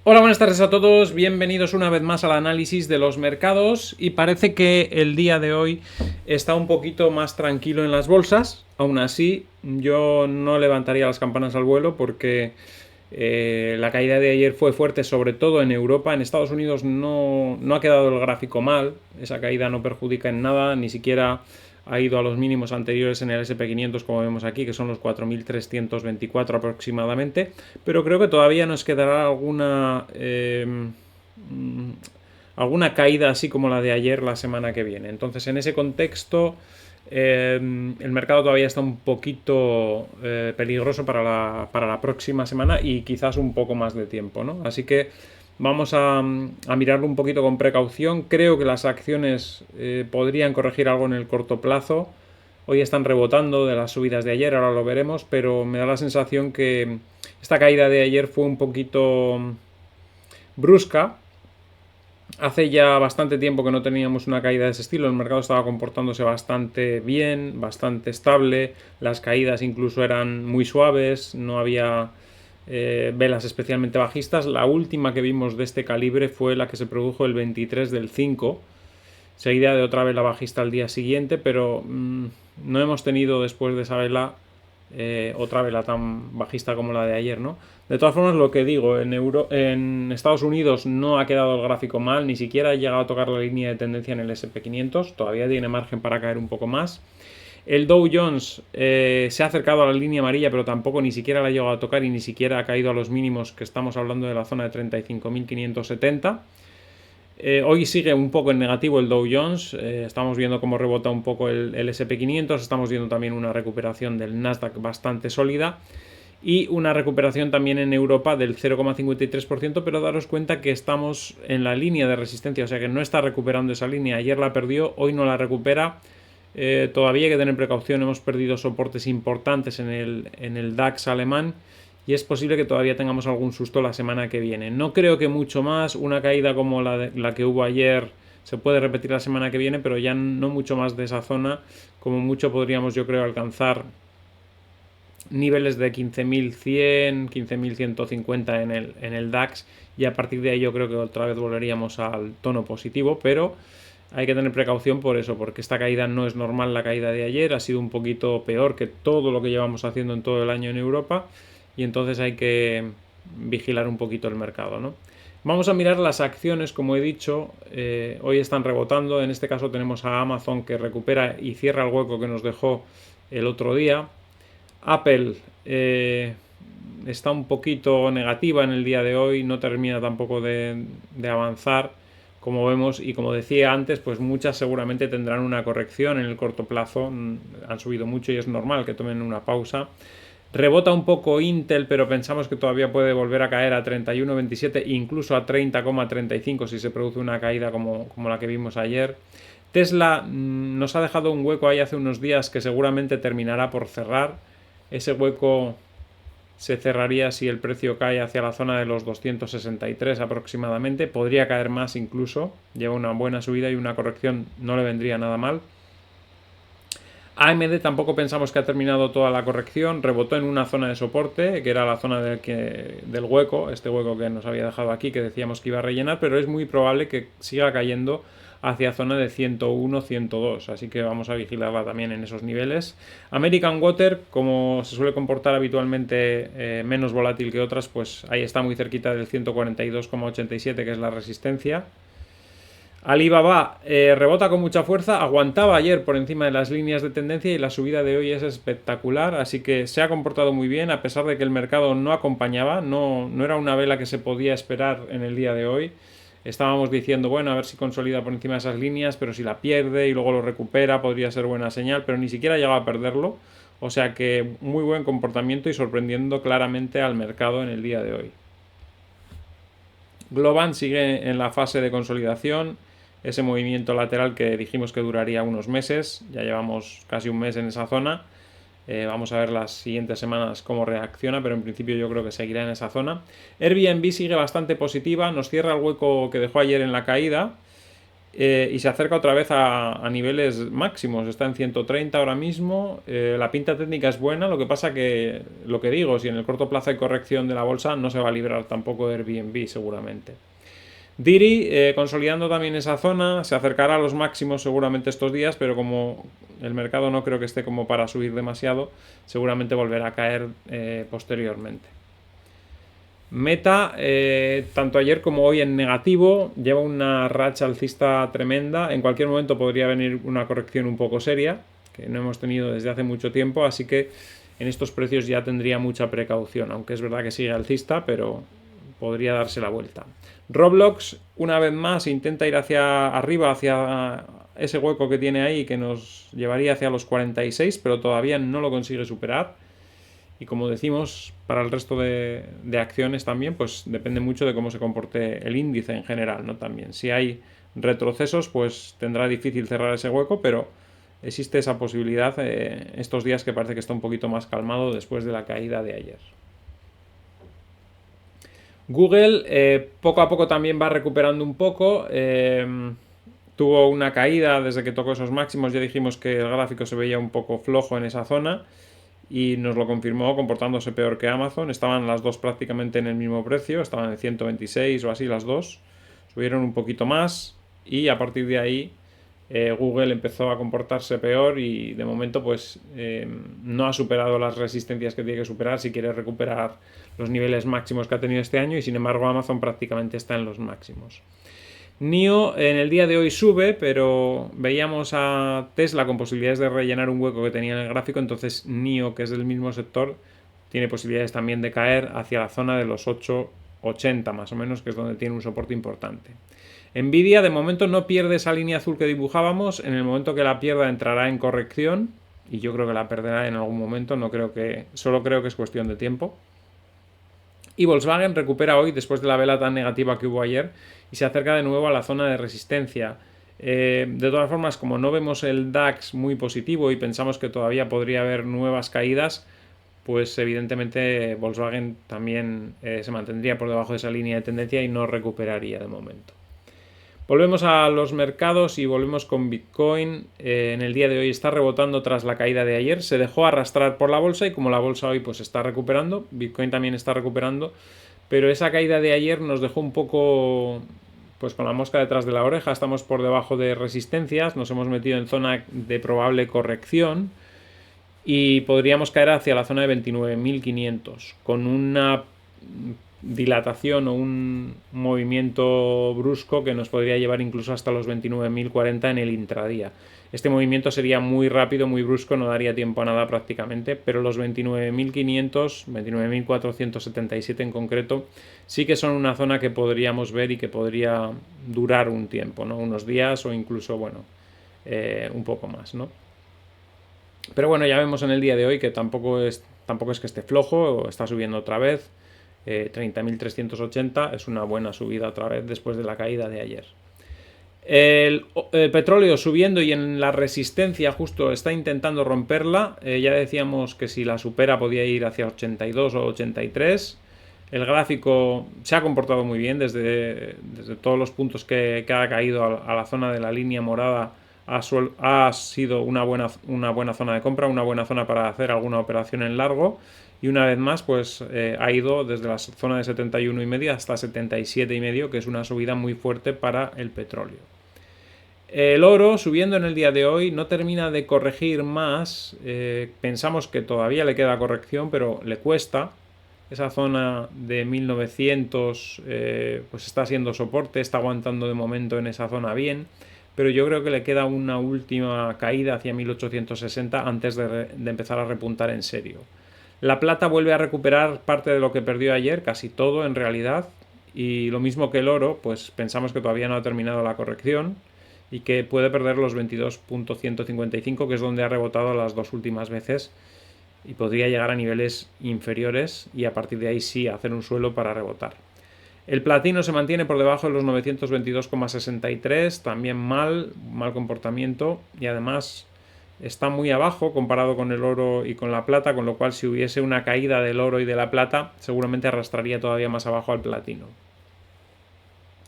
Hola, buenas tardes a todos, bienvenidos una vez más al análisis de los mercados y parece que el día de hoy está un poquito más tranquilo en las bolsas. Aún así, yo no levantaría las campanas al vuelo porque la caída de ayer fue fuerte, sobre todo en Europa. En Estados Unidos no ha quedado el gráfico mal, esa caída no perjudica en nada, ni siquiera ha ido a los mínimos anteriores en el S&P 500, como vemos aquí, que son los 4.324 aproximadamente, pero creo que todavía nos quedará alguna caída así como la de ayer la semana que viene. Entonces, en ese contexto, el mercado todavía está un poquito peligroso para la próxima semana y quizás un poco más de tiempo, ¿no? Así que vamos a mirarlo un poquito con precaución. Creo que las acciones podrían corregir algo en el corto plazo. Hoy están rebotando de las subidas de ayer, ahora lo veremos, pero me da la sensación que esta caída de ayer fue un poquito brusca. Hace ya bastante tiempo que no teníamos una caída de ese estilo, el mercado estaba comportándose bastante bien, bastante estable, las caídas incluso eran muy suaves, no había velas especialmente bajistas. La última que vimos de este calibre fue la que se produjo el 23 del 5, seguida de otra vela bajista al día siguiente, pero no hemos tenido después de esa vela otra vela tan bajista como la de ayer, ¿no? De todas formas, lo que digo, en Estados Unidos no ha quedado el gráfico mal, ni siquiera ha llegado a tocar la línea de tendencia en el S&P 500, todavía tiene margen para caer un poco más. El Dow Jones se ha acercado a la línea amarilla, pero tampoco ni siquiera la ha llegado a tocar y ni siquiera ha caído a los mínimos, que estamos hablando de la zona de 35.570. Hoy sigue un poco en negativo el Dow Jones, estamos viendo cómo rebota un poco el S&P 500, estamos viendo también una recuperación del Nasdaq bastante sólida y una recuperación también en Europa del 0,53%, pero daros cuenta que estamos en la línea de resistencia, o sea que no está recuperando esa línea. Ayer la perdió, hoy no la recupera. Todavía hay que tener precaución, hemos perdido soportes importantes en el DAX alemán y es posible que todavía tengamos algún susto la semana que viene. No creo que mucho más, una caída como la que hubo ayer se puede repetir la semana que viene, pero ya no mucho más de esa zona. Como mucho podríamos, yo creo, alcanzar niveles de 15.100, 15.150 en el DAX y a partir de ahí yo creo que otra vez volveríamos al tono positivo, pero hay que tener precaución por eso, porque esta caída no es normal. La caída de ayer ha sido un poquito peor que todo lo que llevamos haciendo en todo el año en Europa y entonces hay que vigilar un poquito el mercado, ¿no? Vamos a mirar las acciones, como he dicho, hoy están rebotando. En este caso tenemos a Amazon, que recupera y cierra el hueco que nos dejó el otro día. Apple está un poquito negativa en el día de hoy, no termina tampoco de avanzar, como vemos, y como decía antes, pues muchas seguramente tendrán una corrección en el corto plazo. Han subido mucho y es normal que tomen una pausa. Rebota un poco Intel, pero pensamos que todavía puede volver a caer a 31,27, incluso a 30,35 si se produce una caída como la que vimos ayer. Tesla nos ha dejado un hueco ahí hace unos días que seguramente terminará por cerrar. Ese hueco se cerraría si el precio cae hacia la zona de los 263 aproximadamente. Podría caer más incluso. Lleva una buena subida y una corrección no le vendría nada mal. AMD tampoco pensamos que ha terminado toda la corrección, rebotó en una zona de soporte, que era la zona del hueco, este hueco que nos había dejado aquí, que decíamos que iba a rellenar, pero es muy probable que siga cayendo hacia zona de 101, 102, así que vamos a vigilarla también en esos niveles. American Water, como se suele comportar habitualmente menos volátil que otras, pues ahí está muy cerquita del 142,87, que es la resistencia. Alibaba rebota con mucha fuerza, aguantaba ayer por encima de las líneas de tendencia y la subida de hoy es espectacular, así que se ha comportado muy bien a pesar de que el mercado no acompañaba, no era una vela que se podía esperar en el día de hoy. Estábamos diciendo, bueno, a ver si consolida por encima de esas líneas, pero si la pierde y luego lo recupera podría ser buena señal, pero ni siquiera llegaba a perderlo, o sea que muy buen comportamiento y sorprendiendo claramente al mercado en el día de hoy. Globant sigue en la fase de consolidación, ese movimiento lateral que dijimos que duraría unos meses, ya llevamos casi un mes en esa zona. Vamos a ver las siguientes semanas cómo reacciona, pero en principio yo creo que seguirá en esa zona. Airbnb sigue bastante positiva, nos cierra el hueco que dejó ayer en la caída. y se acerca otra vez a niveles máximos. Está en 130 ahora mismo. La pinta técnica es buena, lo que pasa que, lo que digo, si en el corto plazo hay corrección de la bolsa, no se va a librar tampoco de Airbnb seguramente. Didi, consolidando también esa zona, se acercará a los máximos seguramente estos días, pero como el mercado no creo que esté como para subir demasiado, seguramente volverá a caer posteriormente. Meta, tanto ayer como hoy en negativo, lleva una racha alcista tremenda. En cualquier momento podría venir una corrección un poco seria, que no hemos tenido desde hace mucho tiempo, así que en estos precios ya tendría mucha precaución, aunque es verdad que sigue alcista, pero podría darse la vuelta. Roblox, una vez más, intenta ir hacia arriba, hacia ese hueco que tiene ahí, que nos llevaría hacia los 46, pero todavía no lo consigue superar. Y como decimos, para el resto de acciones también, pues depende mucho de cómo se comporte el índice en general, ¿no? También, si hay retrocesos, pues tendrá difícil cerrar ese hueco, pero existe esa posibilidad estos días que parece que está un poquito más calmado después de la caída de ayer. Google poco a poco también va recuperando un poco. Tuvo una caída desde que tocó esos máximos. Ya dijimos que el gráfico se veía un poco flojo en esa zona y nos lo confirmó comportándose peor que Amazon. Estaban las dos prácticamente en el mismo precio, estaban en 126 o así las dos. Subieron un poquito más y a partir de ahí Google empezó a comportarse peor y de momento pues no ha superado las resistencias que tiene que superar si quiere recuperar los niveles máximos que ha tenido este año, y sin embargo Amazon prácticamente está en los máximos. NIO en el día de hoy sube, pero veíamos a Tesla con posibilidades de rellenar un hueco que tenía en el gráfico, entonces NIO, que es del mismo sector, tiene posibilidades también de caer hacia la zona de los 8,80 más o menos, que es donde tiene un soporte importante. Nvidia de momento no pierde esa línea azul que dibujábamos. En el momento que la pierda entrará en corrección, y yo creo que la perderá en algún momento, solo creo que es cuestión de tiempo. Y Volkswagen recupera hoy después de la vela tan negativa que hubo ayer y se acerca de nuevo a la zona de resistencia. De todas formas, como no vemos el DAX muy positivo y pensamos que todavía podría haber nuevas caídas, pues evidentemente Volkswagen también se mantendría por debajo de esa línea de tendencia y no recuperaría de momento. Volvemos a los mercados y volvemos con Bitcoin. En el día de hoy está rebotando tras la caída de ayer. Se dejó arrastrar por la bolsa y como la bolsa hoy pues está recuperando, Bitcoin también está recuperando. Pero esa caída de ayer nos dejó un poco pues con la mosca detrás de la oreja. Estamos por debajo de resistencias, nos hemos metido en zona de probable corrección y podríamos caer hacia la zona de 29.500 con una dilatación o un movimiento brusco que nos podría llevar incluso hasta los 29.040 en el intradía. Este movimiento sería muy rápido, muy brusco, no daría tiempo a nada prácticamente, pero los 29.500, 29.477 en concreto, sí que son una zona que podríamos ver y que podría durar un tiempo, ¿no? Unos días o incluso, bueno, un poco más, ¿no? Pero bueno, ya vemos en el día de hoy que tampoco es que esté flojo, está subiendo otra vez. 30.380 es una buena subida otra vez después de la caída de ayer. El petróleo subiendo y en la resistencia justo está intentando romperla. Ya decíamos que si la supera podía ir hacia 82 o 83. El gráfico se ha comportado muy bien desde todos los puntos que ha caído a la zona de la línea morada. Ha sido una buena zona de compra, una buena zona para hacer alguna operación en largo. Y una vez más, pues ha ido desde la zona de 71,5 hasta 77,5, que es una subida muy fuerte para el petróleo. El oro subiendo en el día de hoy no termina de corregir más. Pensamos que todavía le queda corrección, pero le cuesta. Esa zona de 1900 pues está siendo soporte, está aguantando de momento en esa zona bien, pero yo creo que le queda una última caída hacia 1860 antes de empezar a repuntar en serio. La plata vuelve a recuperar parte de lo que perdió ayer, casi todo en realidad, y lo mismo que el oro, pues pensamos que todavía no ha terminado la corrección y que puede perder los 22.155, que es donde ha rebotado las dos últimas veces, y podría llegar a niveles inferiores y a partir de ahí sí hacer un suelo para rebotar. El platino se mantiene por debajo de los 922,63, también mal comportamiento, y además está muy abajo comparado con el oro y con la plata, con lo cual si hubiese una caída del oro y de la plata seguramente arrastraría todavía más abajo al platino.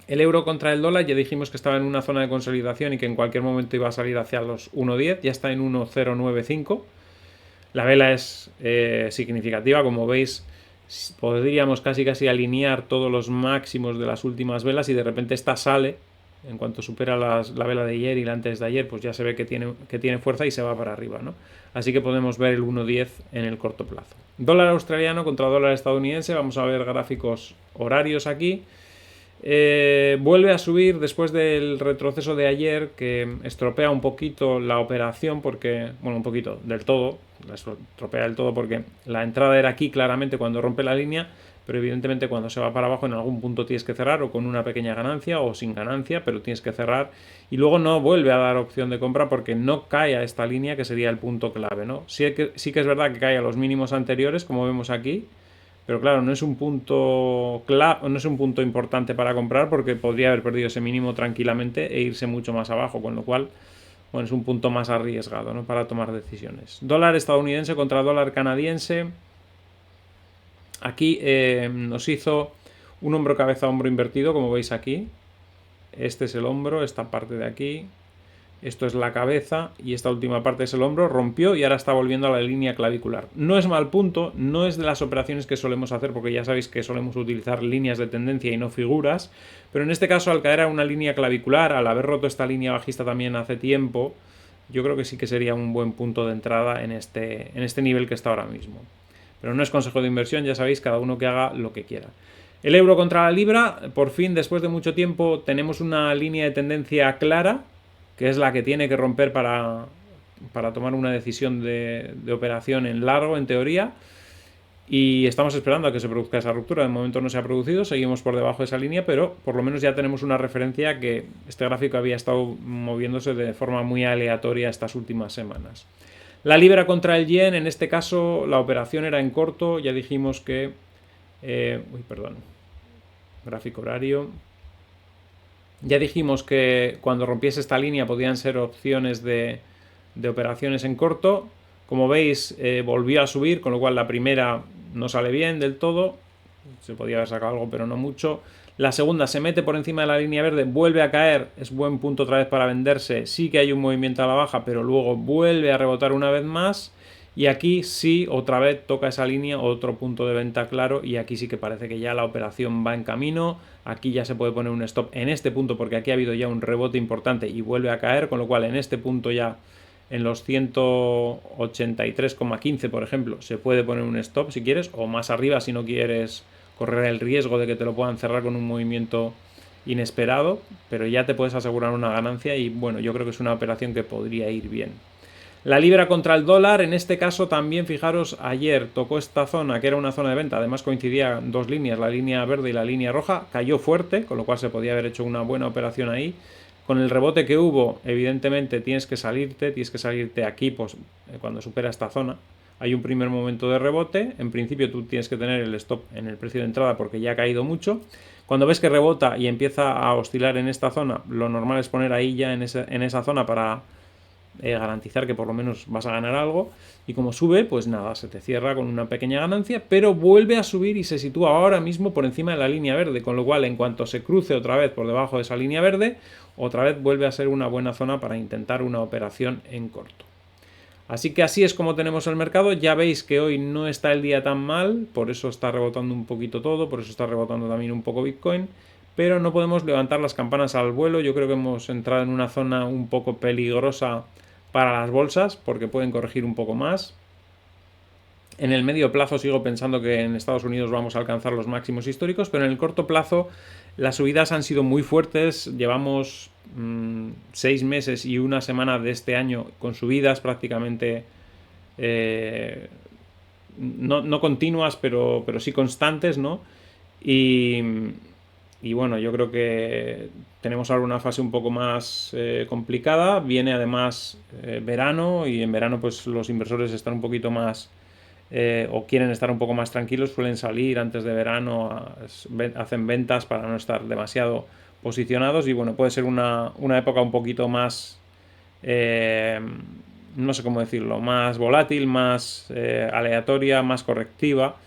El euro contra el dólar ya dijimos que estaba en una zona de consolidación y que en cualquier momento iba a salir hacia los 1,10, ya está en 1,095. La vela es significativa, como veis podríamos casi alinear todos los máximos de las últimas velas y de repente esta sale, en cuanto supera la vela de ayer y la antes de ayer, pues ya se ve que tiene fuerza y se va para arriba, ¿no? Así que podemos ver el 1,10 en el corto plazo. Dólar australiano contra dólar estadounidense, vamos a ver gráficos horarios aquí. Vuelve a subir después del retroceso de ayer, que estropea un poquito la operación porque, bueno, un poquito, del todo, la estropea del todo porque la entrada era aquí claramente cuando rompe la línea, pero evidentemente cuando se va para abajo en algún punto tienes que cerrar o con una pequeña ganancia o sin ganancia, pero tienes que cerrar y luego no vuelve a dar opción de compra porque no cae a esta línea que sería el punto clave, ¿no? Sí que es verdad que cae a los mínimos anteriores, como vemos aquí, pero claro, no es un punto no es un punto importante para comprar porque podría haber perdido ese mínimo tranquilamente e irse mucho más abajo, con lo cual, bueno, es un punto más arriesgado, ¿no?, para tomar decisiones. Dólar estadounidense contra dólar canadiense. Aquí nos hizo un hombro cabeza hombro invertido, como veis aquí. Este es el hombro, esta parte de aquí. Esto es la cabeza y esta última parte es el hombro, rompió y ahora está volviendo a la línea clavicular. No es mal punto, no es de las operaciones que solemos hacer porque ya sabéis que solemos utilizar líneas de tendencia y no figuras, pero en este caso al caer a una línea clavicular, al haber roto esta línea bajista también hace tiempo, yo creo que sí que sería un buen punto de entrada en este nivel que está ahora mismo. Pero no es consejo de inversión, ya sabéis, cada uno que haga lo que quiera. El euro contra la libra, por fin, después de mucho tiempo, tenemos una línea de tendencia clara, que es la que tiene que romper para tomar una decisión de operación en largo, en teoría, y estamos esperando a que se produzca esa ruptura. De momento no se ha producido, seguimos por debajo de esa línea, pero por lo menos ya tenemos una referencia que este gráfico había estado moviéndose de forma muy aleatoria estas últimas semanas. La libra contra el yen, en este caso la operación era en corto, ya dijimos que... gráfico horario. Ya dijimos que cuando rompiese esta línea podían ser opciones de operaciones en corto. Como veis, volvió a subir, con lo cual la primera no sale bien del todo. Se podía haber sacado algo, pero no mucho. La segunda se mete por encima de la línea verde, vuelve a caer, es buen punto otra vez para venderse. Sí que hay un movimiento a la baja, pero luego vuelve a rebotar una vez más. Y aquí sí, otra vez toca esa línea, otro punto de venta claro, y aquí sí que parece que ya la operación va en camino. Aquí ya se puede poner un stop en este punto porque aquí ha habido ya un rebote importante y vuelve a caer, con lo cual en este punto ya, en los 183,15 por ejemplo, se puede poner un stop si quieres, o más arriba si no quieres correr el riesgo de que te lo puedan cerrar con un movimiento inesperado, pero ya te puedes asegurar una ganancia y bueno, yo creo que es una operación que podría ir bien. La libra contra el dólar, en este caso también, fijaros, ayer tocó esta zona que era una zona de venta, además coincidían dos líneas, la línea verde y la línea roja, cayó fuerte, con lo cual se podía haber hecho una buena operación ahí. Con el rebote que hubo, evidentemente tienes que salirte aquí pues, cuando supera esta zona. Hay un primer momento de rebote, en principio tú tienes que tener el stop en el precio de entrada porque ya ha caído mucho. Cuando ves que rebota y empieza a oscilar en esta zona, lo normal es poner ahí ya en esa zona para garantizar que por lo menos vas a ganar algo, y como sube, pues nada, se te cierra con una pequeña ganancia, pero vuelve a subir y se sitúa ahora mismo por encima de la línea verde, con lo cual en cuanto se cruce otra vez por debajo de esa línea verde, otra vez vuelve a ser una buena zona para intentar una operación en corto. Así que así es como tenemos el mercado. Ya veis que hoy no está el día tan mal, por eso está rebotando un poquito todo, por eso está rebotando también un poco Bitcoin, pero no podemos levantar las campanas al vuelo. Yo creo que hemos entrado en una zona un poco peligrosa para las bolsas porque pueden corregir un poco más. En el medio plazo sigo pensando que en Estados Unidos vamos a alcanzar los máximos históricos, pero en el corto plazo las subidas han sido muy fuertes. Llevamos 6 meses y una semana de este año con subidas prácticamente no continuas, pero sí constantes, ¿no? Y bueno, yo creo que tenemos ahora una fase un poco más complicada. Viene además verano, y en verano pues los inversores están un poquito más o quieren estar un poco más tranquilos, suelen salir antes de verano, hacen ventas para no estar demasiado posicionados, y bueno, puede ser una época un poquito más no sé cómo decirlo, más volátil, más aleatoria, más correctiva.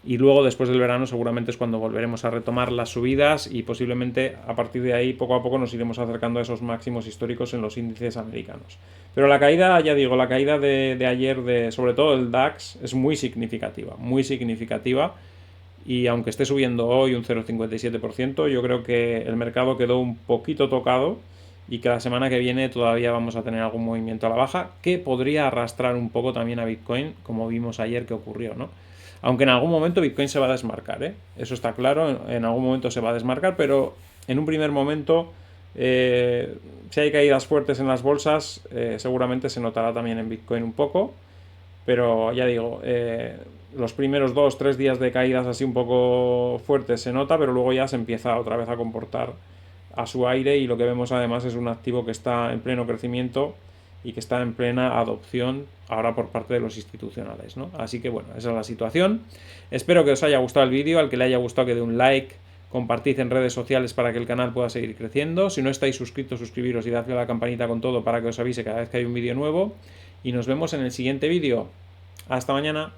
y luego después del verano seguramente es cuando volveremos a retomar las subidas y posiblemente a partir de ahí poco a poco nos iremos acercando a esos máximos históricos en los índices americanos. Pero la caída, ya digo, la caída de ayer, sobre todo el DAX, es muy significativa, muy significativa. Y aunque esté subiendo hoy un 0,57%, yo creo que el mercado quedó un poquito tocado y que la semana que viene todavía vamos a tener algún movimiento a la baja que podría arrastrar un poco también a Bitcoin, como vimos ayer que ocurrió, ¿no? Aunque en algún momento Bitcoin se va a desmarcar, ¿eh? Eso está claro, en algún momento se va a desmarcar, pero en un primer momento, si hay caídas fuertes en las bolsas, seguramente se notará también en Bitcoin un poco, pero ya digo, los primeros 2-3 días de caídas así un poco fuertes se nota, pero luego ya se empieza otra vez a comportar a su aire y lo que vemos además es un activo que está en pleno crecimiento y que está en plena adopción ahora por parte de los institucionales, ¿no? Así que bueno, esa es la situación. Espero que os haya gustado el vídeo, al que le haya gustado que dé un like, compartid en redes sociales para que el canal pueda seguir creciendo. Si no estáis suscritos, suscribiros y dadle a la campanita con todo para que os avise cada vez que hay un vídeo nuevo. Y nos vemos en el siguiente vídeo. Hasta mañana.